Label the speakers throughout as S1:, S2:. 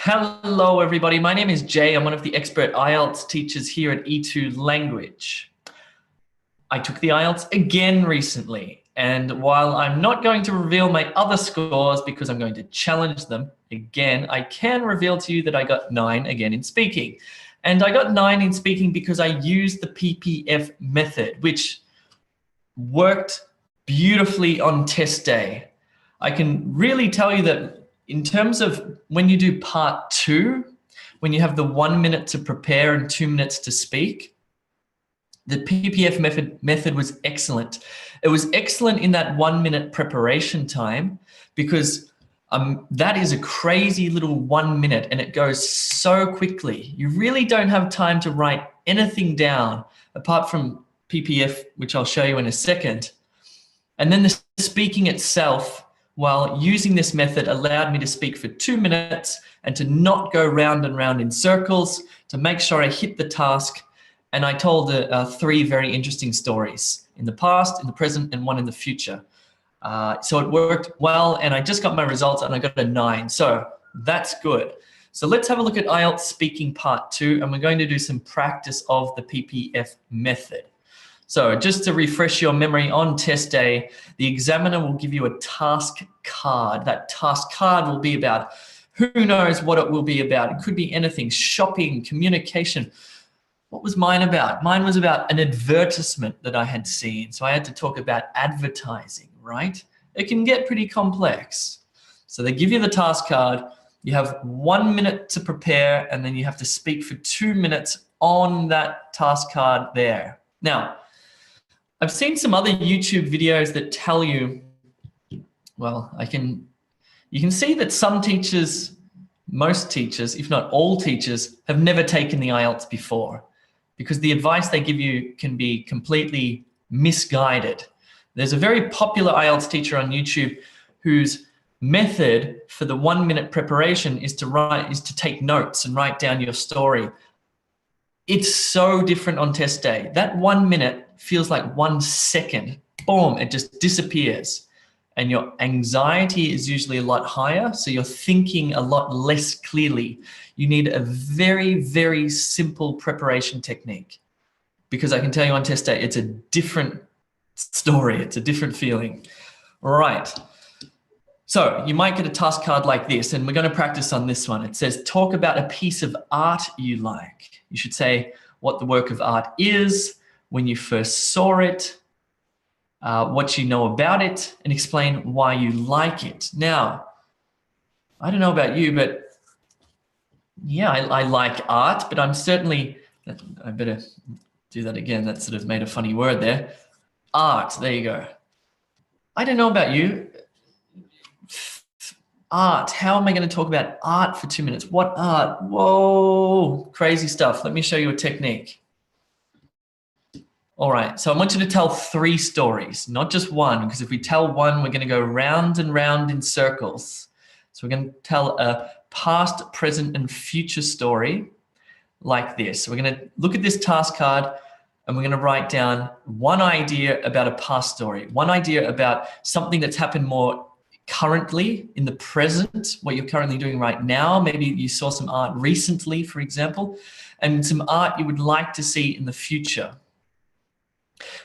S1: Hello, everybody. My name is Jay. I'm one of the expert IELTS teachers here at E2 Language. I took the IELTS again recently, and while I'm not going to reveal my other scores because I'm going to challenge them again, I can reveal to you that I got 9 again in speaking. And I got 9 in speaking because I used the PPF method, which worked beautifully on test day. I can really tell you that in terms of when you do part 2, when you have the 1 minute to prepare and 2 minutes to speak, the PPF method was excellent. It was excellent in that 1 minute preparation time because that is a crazy little 1 minute and it goes so quickly. You really don't have time to write anything down apart from PPF, which I'll show you in a second. And then the speaking itself, while using this method, allowed me to speak for 2 minutes and to not go round and round in circles, to make sure I hit the task. And I told 3 very interesting stories in the past, in the present, and one in the future. So it worked well, and I just got my results and I got a 9. So that's good. So let's have a look at IELTS speaking part 2, and we're going to do some practice of the PPF method. So just to refresh your memory, on test day, the examiner will give you a task card. That task card will be about, who knows what it will be about. It could be anything, shopping, communication. What was mine about? Mine was about an advertisement that I had seen. So I had to talk about advertising, right? It can get pretty complex. So they give you the task card. You have 1 minute to prepare, and then you have to speak for 2 minutes on that task card there. Now, I've seen some other YouTube videos that tell you, well, you can see that some teachers, most teachers, if not all teachers, have never taken the IELTS before because the advice they give you can be completely misguided. There's a very popular IELTS teacher on YouTube whose method for the 1 minute preparation is to take notes and write down your story. It's so different on test day. That 1 minute feels like 1 second. Boom, it just disappears. And your anxiety is usually a lot higher, so you're thinking a lot less clearly. You need a very, very simple preparation technique because I can tell you on test day, it's a different story. It's a different feeling. All right. So you might get a task card like this, and we're going to practice on this one. It says, talk about a piece of art you like. You should say what the work of art is, when you first saw it, what you know about it, and explain why you like it. Now, I don't know about you, but yeah, I like art, but I'm certainly, I better do that again. That sort of made a funny word there. Art, there you go. I don't know about you. Art, how am I going to talk about art for 2 minutes? What art? Whoa, crazy stuff. Let me show you a technique. All right, so I want you to tell 3 stories, not just one, because if we tell one, we're going to go round and round in circles. So we're going to tell a past, present, and future story like this. So we're going to look at this task card and we're going to write down one idea about a past story, one idea about something that's happened more currently in the present, what you're currently doing right now. Maybe you saw some art recently, for example, and some art you would like to see in the future.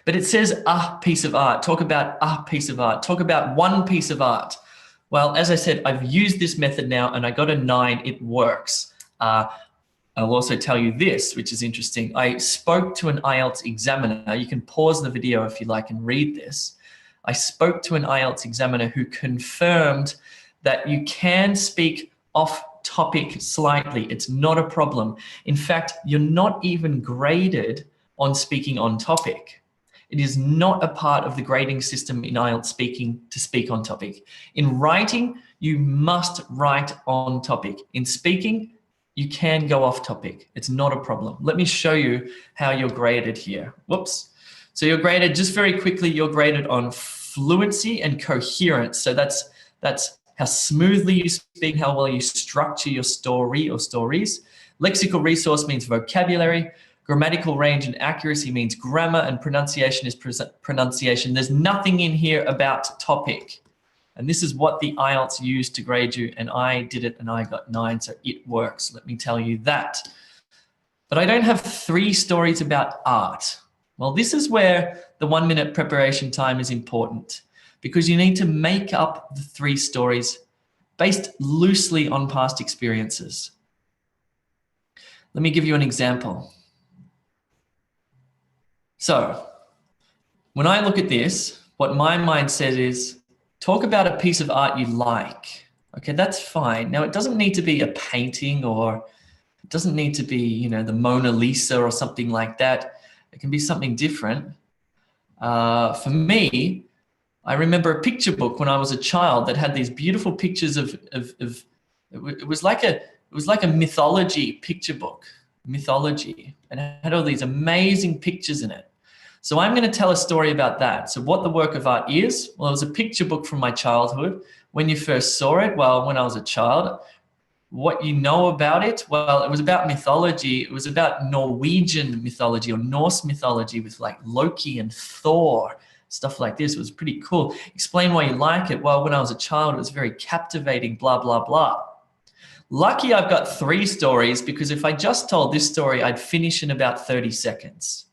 S1: But it says a piece of art. Talk about a piece of art. Talk about one piece of art. Well, as I said, I've used this method now and I got a 9. It works. I'll also tell you this, which is interesting. I spoke to an IELTS examiner. You can pause the video if you like and read this. I spoke to an IELTS examiner who confirmed that you can speak off topic slightly. It's not a problem. In fact, you're not even graded on speaking on topic. It is not a part of the grading system in IELTS speaking to speak on topic. In writing, you must write on topic. In speaking, you can go off topic. It's not a problem. Let me show you how you're graded here. Whoops. So you're graded, just very quickly, you're graded on fluency and coherence. So that's how smoothly you speak, how well you structure your story or stories. Lexical resource means vocabulary. Grammatical range and accuracy means grammar, and pronunciation is pronunciation. There's nothing in here about topic. And this is what the IELTS used to grade you, and I did it and I got 9, so it works. Let me tell you that. But I don't have 3 stories about art. Well, this is where the 1 minute preparation time is important, because you need to make up the 3 stories based loosely on past experiences. Let me give you an example. So when I look at this, what my mind says is, talk about a piece of art you like. Okay, that's fine. Now, it doesn't need to be a painting, or it doesn't need to be, you know, the Mona Lisa or something like that. It can be something different. For me, I remember a picture book when I was a child that had these beautiful pictures of it was like a mythology picture book, mythology, and it had all these amazing pictures in it. So I'm going to tell a story about that. So what the work of art is, well, it was a picture book from my childhood. When you first saw it, well, when I was a child, what you know about it, well, it was about mythology. It was about Norwegian mythology or Norse mythology with like Loki and Thor, stuff like this. It was pretty cool. Explain why you like it. Well, when I was a child, it was very captivating, blah, blah, blah. Lucky I've got 3 stories, because if I just told this story, I'd finish in about 30 seconds.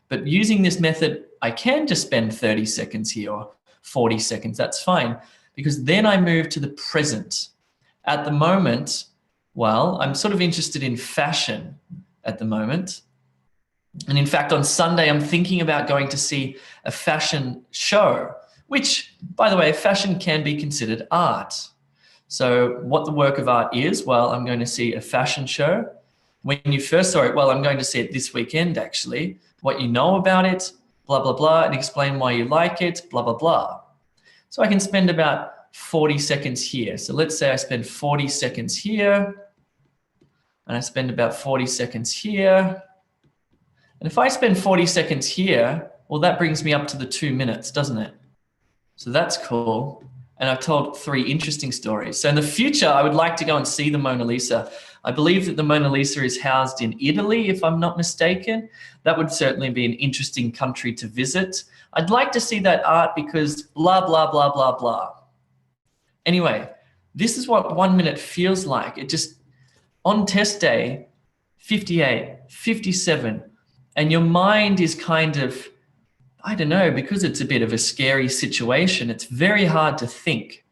S1: But using this method, I can just spend 30 seconds here or 40 seconds. That's fine, because then I move to the present. At the moment, well, I'm sort of interested in fashion at the moment. And in fact, on Sunday, I'm thinking about going to see a fashion show, which, by the way, fashion can be considered art. So what the work of art is, well, I'm going to see a fashion show. When you first saw it, well, I'm going to see it this weekend, actually. What you know about it, blah, blah, blah, and explain why you like it, blah, blah, blah. So I can spend about 40 seconds here. So let's say I spend 40 seconds here, and I spend about 40 seconds here. And if I spend 40 seconds here, well, that brings me up to the 2 minutes, doesn't it? So that's cool. And I've told 3 interesting stories. So in the future, I would like to go and see the Mona Lisa. I believe that the Mona Lisa is housed in Italy, if I'm not mistaken. That would certainly be an interesting country to visit. I'd like to see that art because blah, blah, blah, blah, blah. Anyway, this is what 1 minute feels like. It just, on test day, 58, 57, and your mind is kind of, I don't know, because it's a bit of a scary situation, it's very hard to think.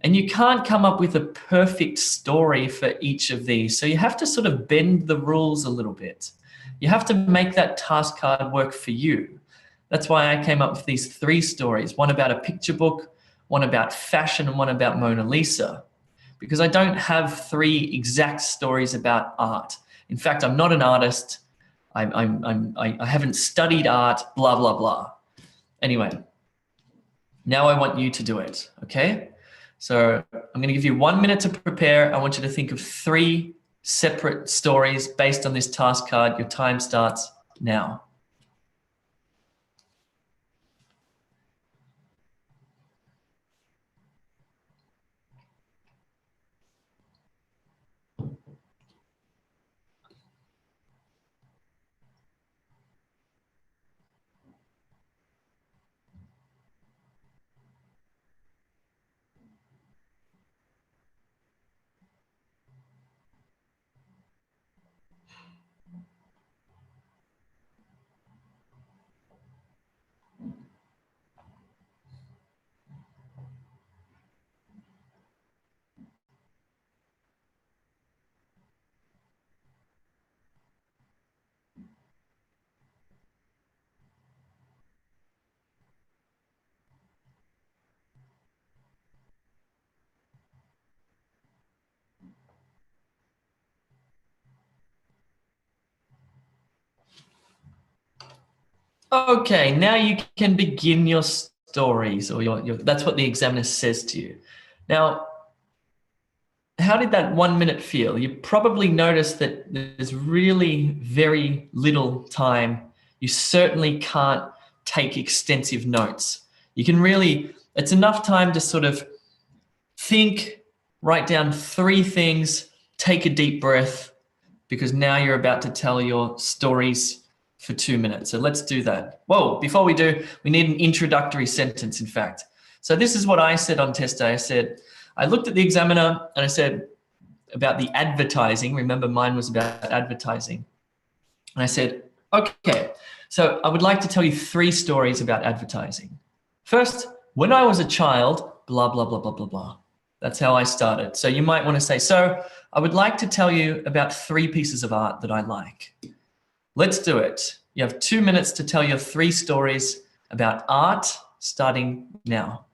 S1: And you can't come up with a perfect story for each of these. So you have to sort of bend the rules a little bit. You have to make that task card work for you. That's why I came up with these 3 stories, one about a picture book, one about fashion, and one about Mona Lisa, because I don't have 3 exact stories about art. In fact, I'm not an artist. I haven't studied art, blah, blah, blah. Anyway, now I want you to do it, okay? So I'm going to give you 1 minute to prepare. I want you to think of 3 separate stories based on this task card. Your time starts now. Okay, now you can begin your stories, or your that's what the examiner says to you. Now, how did that 1 minute feel? You probably noticed that there's really very little time. You certainly can't take extensive notes. You can really, it's enough time to sort of think, write down 3 things, take a deep breath, because now you're about to tell your stories for 2 minutes. So let's do that. Whoa, before we do, we need an introductory sentence, in fact. So this is what I said on test day. I said, I looked at the examiner and I said about the advertising. Remember, mine was about advertising. And I said, okay, so I would like to tell you 3 stories about advertising. First, when I was a child, blah, blah, blah, blah, blah, blah. That's how I started. So you might want to say, so I would like to tell you about 3 pieces of art that I like. Let's do it. You have 2 minutes to tell your 3 stories about art, starting now.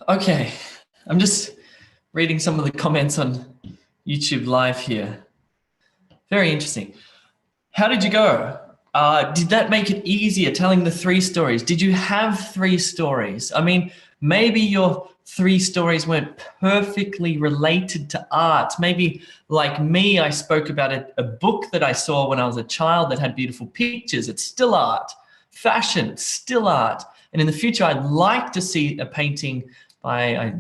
S1: Okay, I'm just reading some of the comments on YouTube Live here. Very interesting. How did you go? Did that make it easier telling the 3 stories? Did you have 3 stories? I mean, maybe your 3 stories weren't perfectly related to art. Maybe like me, I spoke about a book that I saw when I was a child that had beautiful pictures. It's still art. Fashion, it's still art. And in the future, I'd like to see a painting by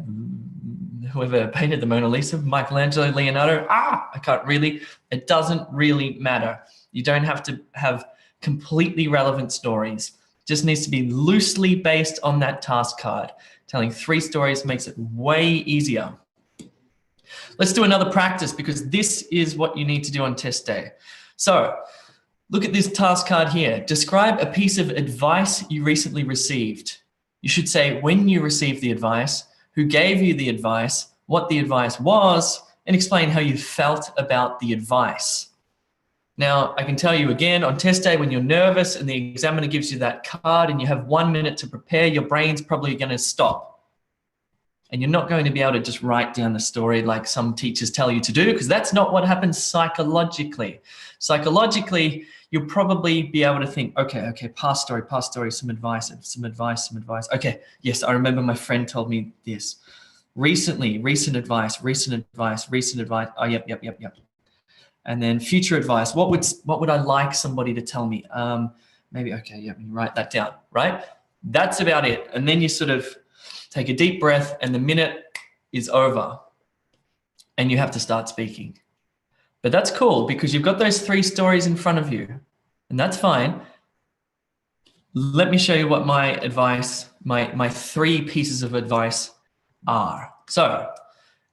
S1: whoever painted the Mona Lisa, Michelangelo, Leonardo. I can't really, it doesn't really matter. You don't have to have completely relevant stories. It just needs to be loosely based on that task card. Telling 3 stories makes it way easier. Let's do another practice because this is what you need to do on test day. So look at this task card here. Describe a piece of advice you recently received. You should say when you received the advice, who gave you the advice, what the advice was, and explain how you felt about the advice. Now, I can tell you again, on test day when you're nervous and the examiner gives you that card and you have 1 minute to prepare, your brain's probably going to stop. And you're not going to be able to just write down the story like some teachers tell you to do, because that's not what happens psychologically. Psychologically, you'll probably be able to think, okay, past story, some advice. Okay, yes, I remember my friend told me this. Recent advice. Oh, yep. And then future advice. What would I like somebody to tell me? Maybe, okay, yeah, you write that down, right? That's about it. And then you sort of take a deep breath and the minute is over and you have to start speaking. But that's cool because you've got those 3 stories in front of you and that's fine. Let me show you what my advice, my 3 pieces of advice are. So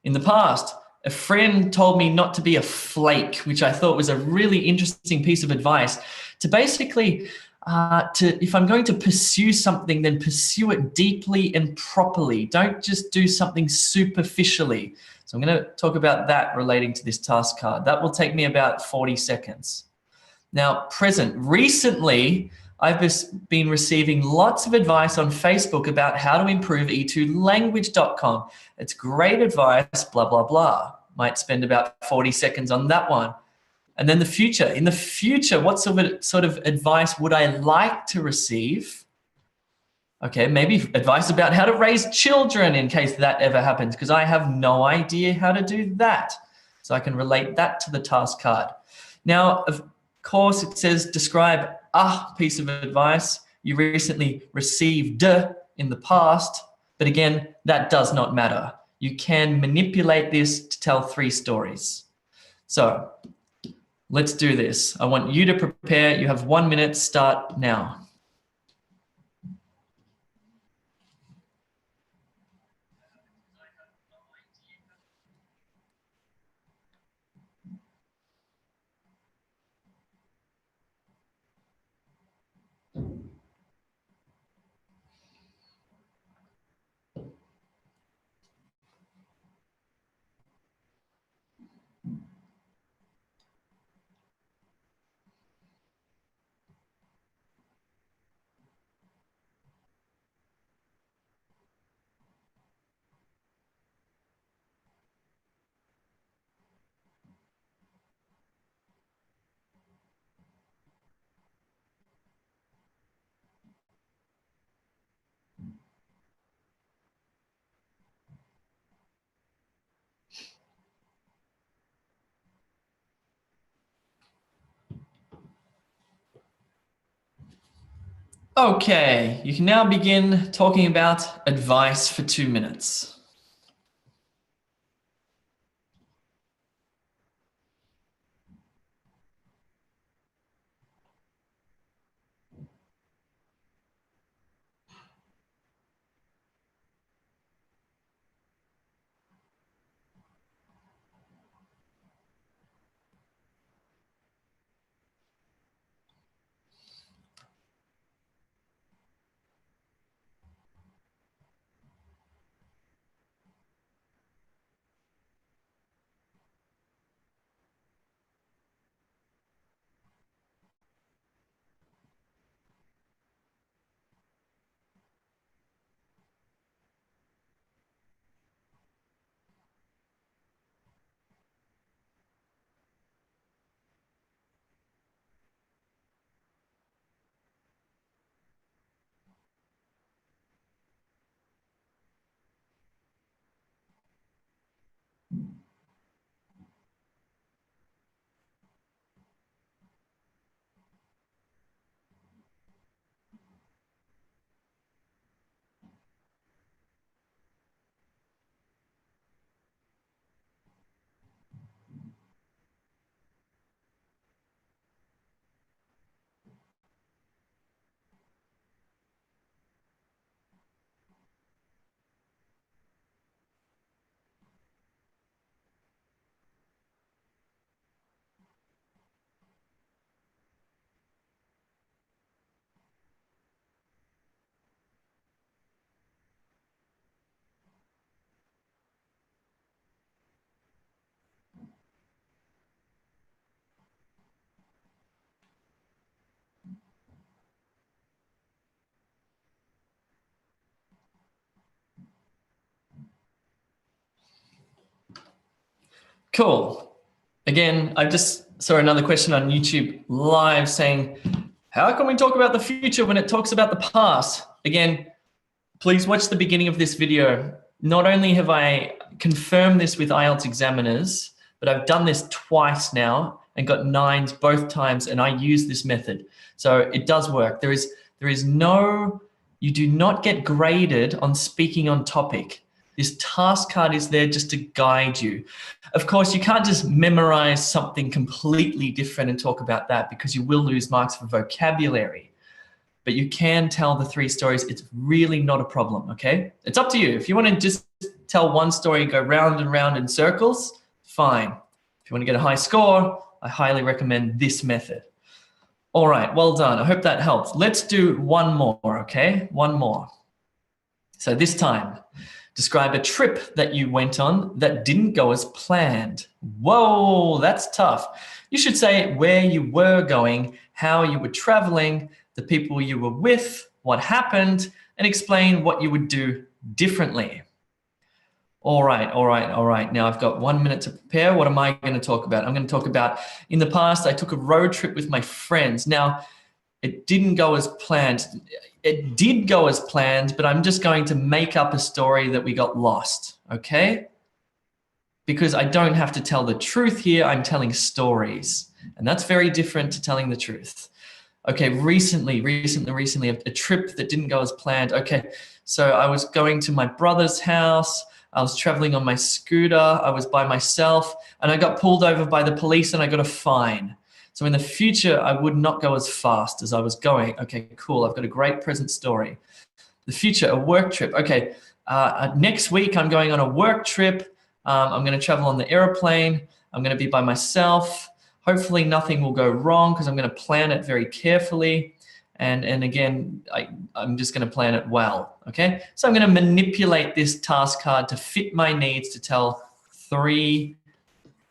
S1: in the past, a friend told me not to be a flake, which I thought was a really interesting piece of advice to basically, if I'm going to pursue something, then pursue it deeply and properly. Don't just do something superficially. So I'm going to talk about that relating to this task card. That will take me about 40 seconds. Now, present. Recently, I've been receiving lots of advice on Facebook about how to improve e2language.com. It's great advice, blah, blah, blah. Might spend about 40 seconds on that one. And then the future. In the future, what sort of advice would I like to receive? Okay, maybe advice about how to raise children in case that ever happens, because I have no idea how to do that. So I can relate that to the task card. Now, of course, it says describe a piece of advice you recently received in the past, but again, that does not matter. You can manipulate this to tell 3 stories. So let's do this. I want you to prepare. You have 1 minute, start now. Okay, you can now begin talking about advice for 2 minutes. Cool. Again, I just saw another question on YouTube live saying, how can we talk about the future when it talks about the past? Again, please watch the beginning of this video. Not only have I confirmed this with IELTS examiners, but I've done this twice now and got 9s both times, and I use this method. So it does work. There is no, you do not get graded on speaking on topic. This task card is there just to guide you. Of course, you can't just memorize something completely different and talk about that, because you will lose marks for vocabulary. But you can tell the 3 stories. It's really not a problem, okay? It's up to you. If you want to just tell one story, go round and round in circles, fine. If you want to get a high score, I highly recommend this method. All right, well done. I hope that helps. Let's do one more, okay? One more. So this time, Describe a trip that you went on that didn't go as planned. Whoa, that's tough. You should say where you were going, how you were traveling, the people you were with, what happened, and explain what you would do differently. All right. Now I've got 1 minute to prepare. What am I going to talk about? I'm going to talk about, in the past, I took a road trip with my friends. Now, it didn't go as planned. It did go as planned, but I'm just going to make up a story that we got lost, okay? Because I don't have to tell the truth here, I'm telling stories. And that's very different to telling the truth. Okay, recently, a trip that didn't go as planned. Okay, so I was going to my brother's house. I was traveling on my scooter. I was by myself, and I got pulled over by the police and I got a fine. So in the future, I would not go as fast as I was going. Okay, cool. I've got a great present story. The future, a work trip. Okay, next week I'm going on a work trip. I'm going to travel on the airplane. I'm going to be by myself. Hopefully nothing will go wrong because I'm going to plan it very carefully. And again, I'm just going to plan it well, okay? So I'm going to manipulate this task card to fit my needs to tell 3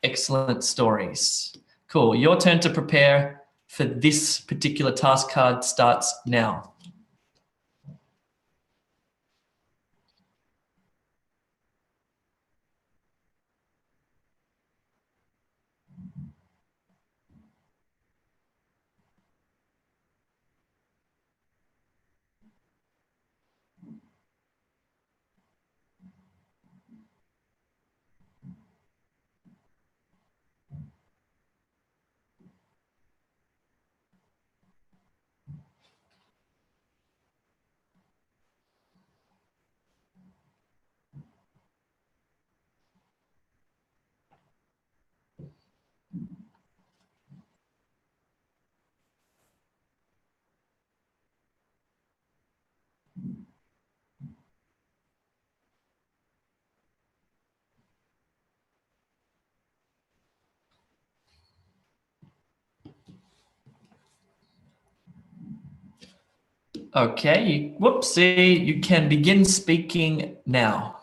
S1: excellent stories. Cool, your turn to prepare for this particular task card starts now. Okay, whoopsie, you can begin speaking now.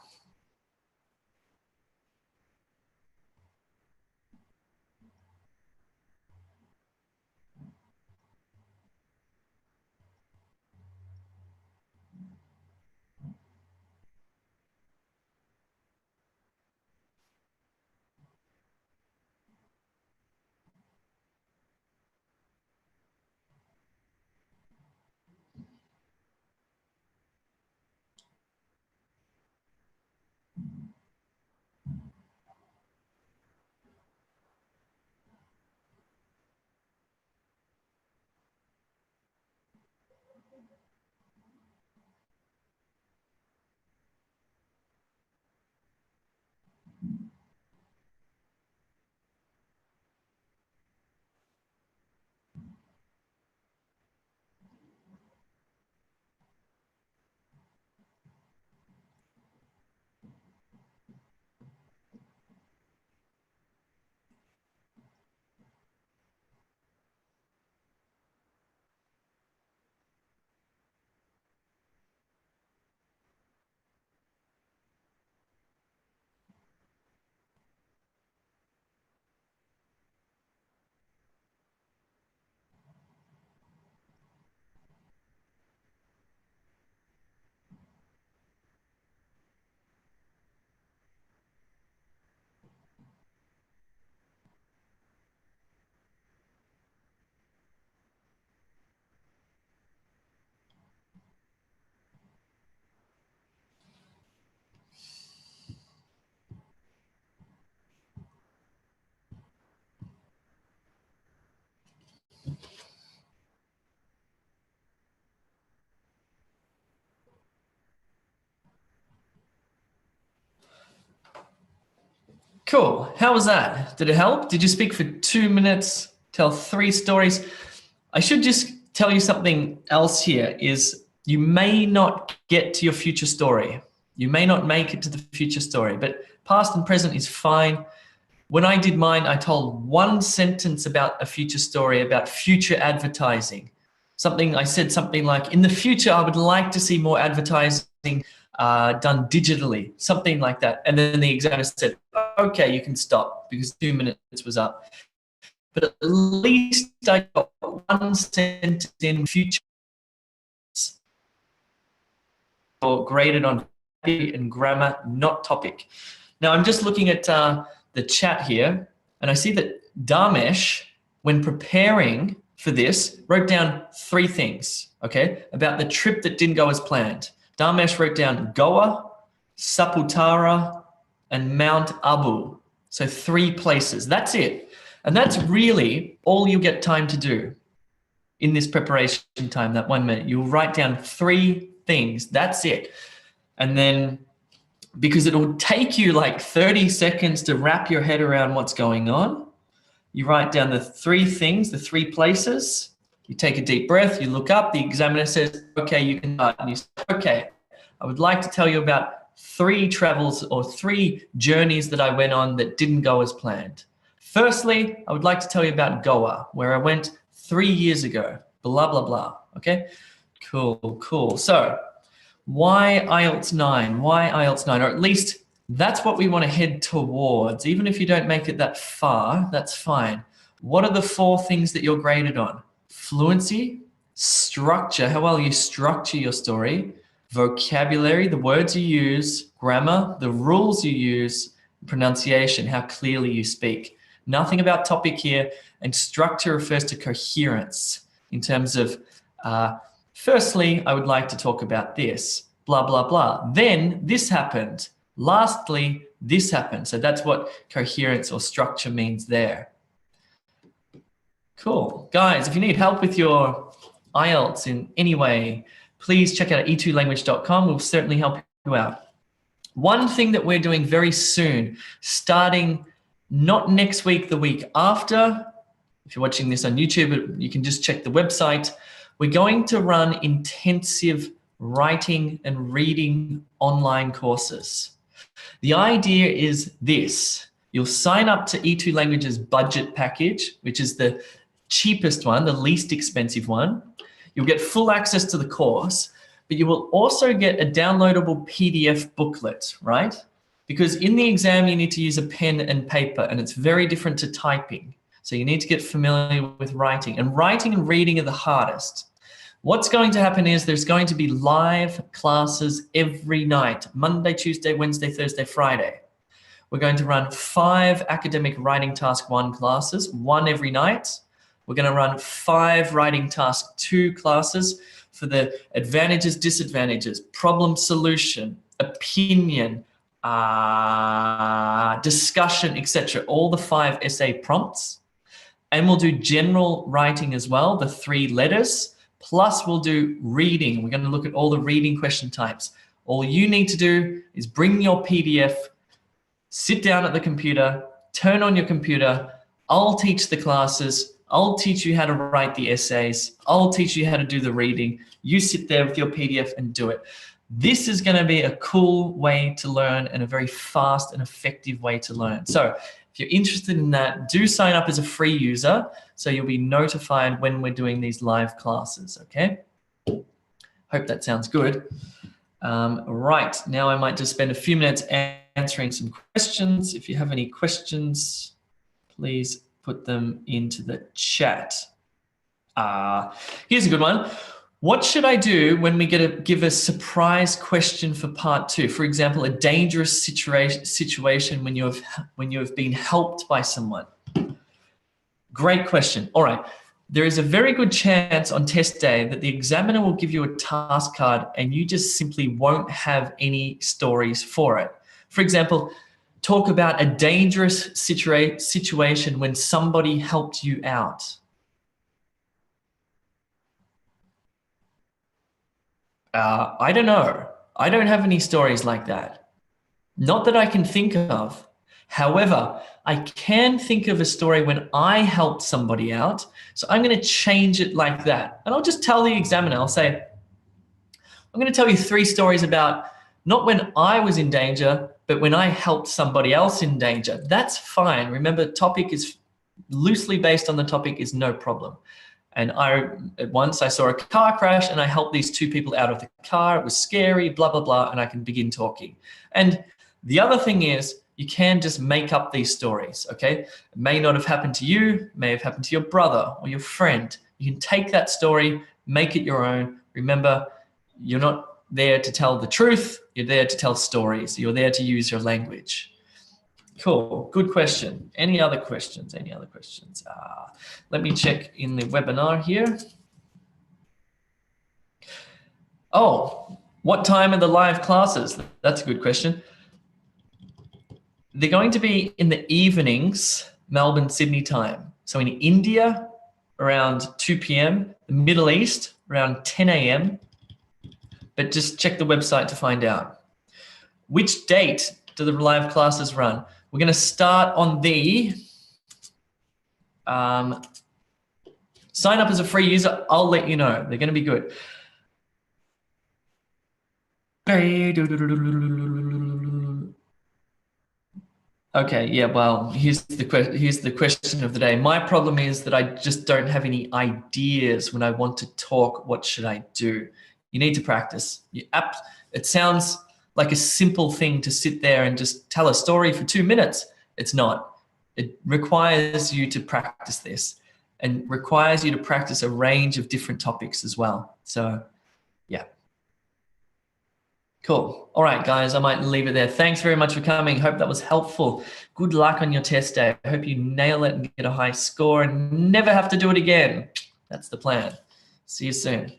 S1: Cool. How was that? Did it help? Did you speak for 2 minutes, tell 3 stories? I should just tell you something else here is you may not get to your future story. You may not make it to the future story, but past and present is fine. When I did mine, I told 1 sentence about a future story, about future advertising. I said something like, in the future, I would like to see more advertising done digitally, something like that. And then the examiner said, okay, you can stop because 2 minutes was up. But at least I got one sentence in future or graded on and grammar, not topic. Now I'm just looking at the chat here, and I see that Damesh, when preparing for this, wrote down 3 things, okay, about the trip that didn't go as planned. Damesh wrote down Goa, Saputara, and Mount Abu. So 3 places. That's it. And that's really all you get time to do in this preparation time, that 1 minute. You'll write down 3 things. That's it. And then, because it'll take you like 30 seconds to wrap your head around what's going on, you write down the 3 things, the 3 places. You take a deep breath, you look up, the examiner says, okay, you can start. And you say, okay, I would like to tell you about 3 travels or 3 journeys that I went on that didn't go as planned. Firstly, I would like to tell you about Goa, where I went 3 years ago, blah, blah, blah, okay? Cool. So why IELTS 9? Why IELTS 9? Or at least that's what we want to head towards. Even if you don't make it that far, that's fine. What are the 4 things that you're graded on? Fluency, structure, how well you structure your story, vocabulary, the words you use, grammar, the rules you use, pronunciation, how clearly you speak. Nothing about topic here, and structure refers to coherence in terms of, firstly, I would like to talk about this, blah, blah, blah. Then this happened. Lastly, this happened. So that's what coherence or structure means there. Cool. Guys, if you need help with your IELTS in any way, please check out e2language.com. We'll certainly help you out. One thing that we're doing very soon, starting not next week, the week after, if you're watching this on YouTube, you can just check the website. We're going to run intensive writing and reading online courses. The idea is this. You'll sign up to E2 Language's budget package, which is the cheapest one, the least expensive one. You'll get full access to the course, but you will also get a downloadable PDF booklet, right? Because in the exam, you need to use a pen and paper, and it's very different to typing. So you need to get familiar with writing, and writing and reading are the hardest. What's going to happen is there's going to be live classes every night, Monday, Tuesday, Wednesday, Thursday, Friday. We're going to run 5 academic writing task 1 classes, 1 every night. We're going to run 5 writing task 2 classes for the advantages, disadvantages, problem solution, opinion, discussion, etc. All the 5 essay prompts. And we'll do general writing as well, the 3 letters. Plus we'll do reading. We're going to look at all the reading question types. All you need to do is bring your PDF, sit down at the computer, turn on your computer. I'll teach the classes. I'll teach you how to write the essays. I'll teach you how to do the reading. You sit there with your PDF and do it. This is going to be a cool way to learn and a very fast and effective way to learn. So if you're interested in that, do sign up as a free user so you'll be notified when we're doing these live classes, okay? Hope that sounds good. Right, now I might just spend a few minutes answering some questions. If you have any questions, please put them into the chat. Here's a good one. What should I do when we give a surprise question for part 2? For example, a dangerous situation when you have been helped by someone. Great question. All right. There is a very good chance on test day that the examiner will give you a task card and you just simply won't have any stories for it. For example, talk about a dangerous situation when somebody helped you out. I don't know. I don't have any stories like that. Not that I can think of. However, I can think of a story when I helped somebody out. So I'm going to change it like that. And I'll just tell the examiner, I'll say, I'm going to tell you 3 stories about not when I was in danger, but when I helped somebody else in danger. That's fine. Remember, topic is loosely based on the topic is no problem. And once I saw a car crash and I helped these two people out of the car. It was scary, blah, blah, blah, and I can begin talking. And the other thing is, you can just make up these stories, okay? It may not have happened to you, it may have happened to your brother or your friend. You can take that story, make it your own. Remember, you're not there to tell the truth, you're there to tell stories. You're there to use your language. Cool, good question. Any other questions? Any other questions? Let me check in the webinar here. Oh, what time are the live classes? That's a good question. They're going to be in the evenings, Melbourne, Sydney time. So in India, around 2 p.m., the Middle East, around 10 a.m. But just check the website to find out. Which date do the live classes run? We're going to start on the sign up as a free user. I'll let you know. They're going to be good. Okay, yeah, well, here's the question of the day. My problem is that I just don't have any ideas when I want to talk. What should I do? You need to practice. It sounds like a simple thing to sit there and just tell a story for 2 minutes. It's not. It requires you to practice this and requires you to practice a range of different topics as well. So, yeah. Cool. All right, guys, I might leave it there. Thanks very much for coming. Hope that was helpful. Good luck on your test day. I hope you nail it and get a high score and never have to do it again. That's the plan. See you soon.